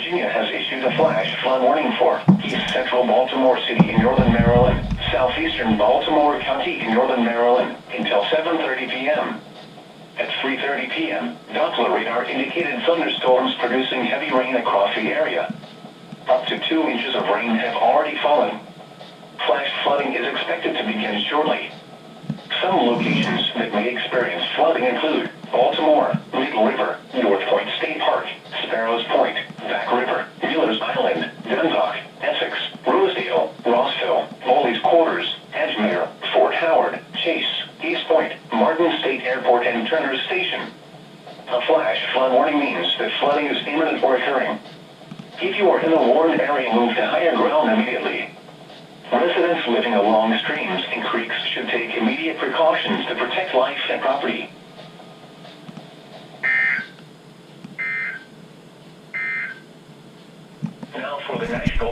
Virginia has issued a flash flood warning for East Central Baltimore City in northern Maryland, southeastern Baltimore County in northern Maryland, until 7:30 p.m. At 3:30 p.m., Doppler radar indicated thunderstorms producing heavy rain across the area. Up to 2 inches of rain have already fallen. Flash flooding is expected to begin shortly. Some locations that may experience flooding include Baltimore, Little River, North Point State Park, Sparrows Point, Back River, Miller's Island, Dundalk, Essex, Rosedale, Rossville, Foley's Quarters, Edgemere, Fort Howard, Chase, East Point, Martin State Airport, and Turner's Station. A flash flood warning means that flooding is imminent or occurring. If you are in a warned area, move to higher ground immediately. Residents living along streams and creeks should take immediate precautions to protect life and property. Now for the national